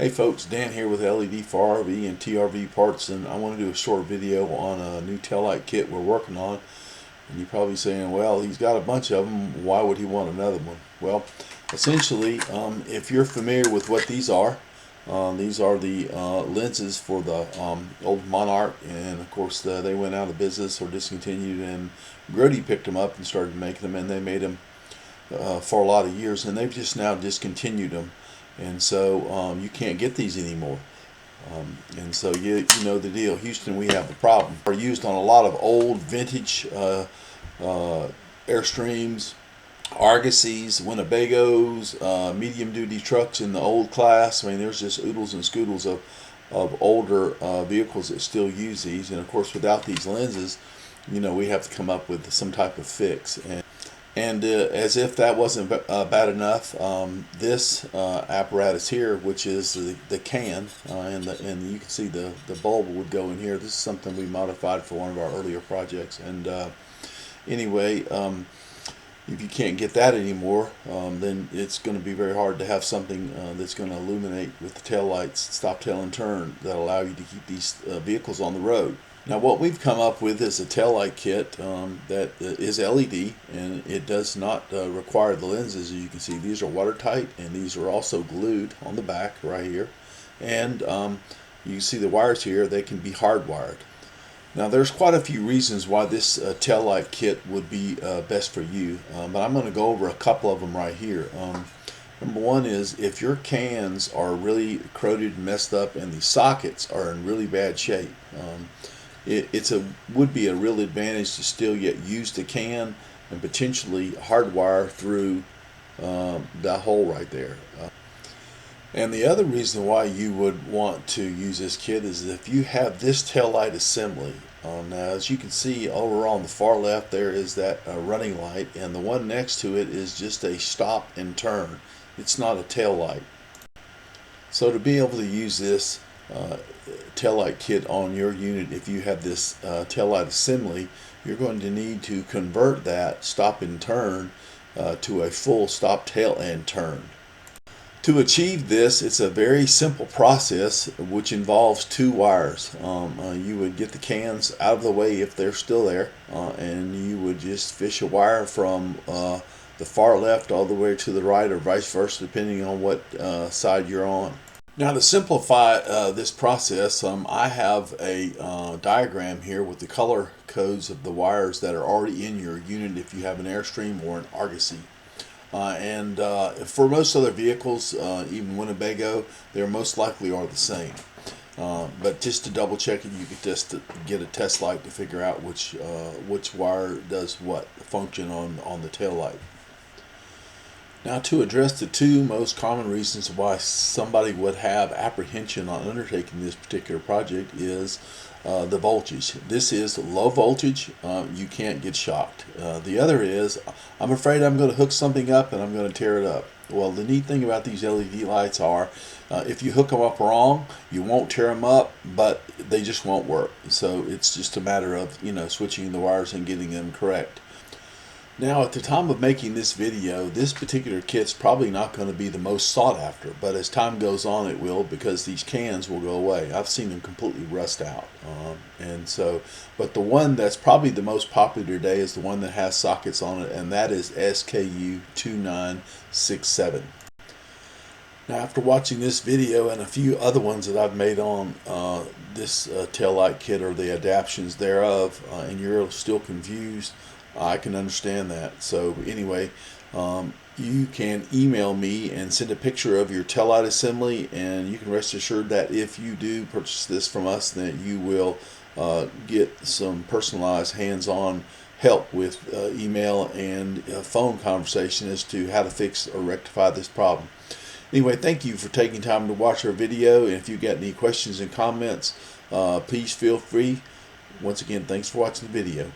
Hey folks, Dan here with LED for RV and TRV parts, and I want to do a short video on a new taillight kit we're working on. And you're probably saying, well, he's got a bunch of them, why would he want another one? Well, essentially, if you're familiar with what these are the lenses for the old Monarch, and of course they went out of business or discontinued, and Grote picked them up and started making them, and they made them for a lot of years, and they've just now discontinued them. And so you can't get these anymore. And so you know the deal. Houston, we have a problem. They're used on a lot of old vintage Airstreams, Argosys, Winnebagos, medium duty trucks in the old class. I mean, there's just oodles and scoodles of older vehicles that still use these. And of course, without these lenses, you know, we have to come up with some type of fix. And as if that wasn't bad enough, this apparatus here, which is the can, and you can see the bulb would go in here. This is something we modified for one of our earlier projects. And anyway, if you can't get that anymore, then it's going to be very hard to have something that's going to illuminate with the tail lights, stop, tail, and turn, that allow you to keep these vehicles on the road. Now what we've come up with is a taillight kit that is LED, and it does not require the lenses. As you can see, these are watertight, and these are also glued on the back right here. And you see the wires here, they can be hardwired. Now there's quite a few reasons why this taillight kit would be best for you, but I'm going to go over a couple of them right here. Number one is, if your cans are really corroded and messed up and the sockets are in really bad shape, would be a real advantage to still yet use the can and potentially hardwire through that hole right there. And the other reason why you would want to use this kit is if you have this taillight assembly. Now, as you can see over on the far left, there is that running light, and the one next to it is just a stop and turn. It's not a tail light. So to be able to use this taillight kit on your unit, if you have this taillight assembly, you're going to need to convert that stop and turn to a full stop, tail, and turn. To achieve this, it's a very simple process which involves two wires. You would get the cans out of the way if they're still there, and you would just fish a wire from the far left all the way to the right, or vice versa, depending on what side you're on. Now, to simplify this process, I have a diagram here with the color codes of the wires that are already in your unit if you have an Airstream or an Argosy. And for most other vehicles, even Winnebago, they most likely are the same. But just to double check it, you could just get a test light to figure out which wire does what function on the tail light. Now, to address the two most common reasons why somebody would have apprehension on undertaking this particular project is the voltage. This is low voltage. You can't get shocked. The other is, I'm afraid I'm going to hook something up and I'm going to tear it up. Well, the neat thing about these LED lights are, if you hook them up wrong, you won't tear them up, but they just won't work. So it's just a matter of, you know, switching the wires and getting them correct. Now, at the time of making this video, this particular kit's probably not going to be the most sought after, but as time goes on it will, because these cans will go away. I've seen them completely rust out. But the one that's probably the most popular today is the one that has sockets on it, and that is SKU 2967. Now, after watching this video and a few other ones that I've made on this taillight kit, or the adaptions thereof, and you're still confused, I can understand that. So anyway, you can email me and send a picture of your taillight assembly, and you can rest assured that if you do purchase this from us, then you will get some personalized hands-on help with email and phone conversation as to how to fix or rectify this problem. Anyway, thank you for taking time to watch our video, and if you got any questions and comments, please feel free. Once again, thanks for watching the video.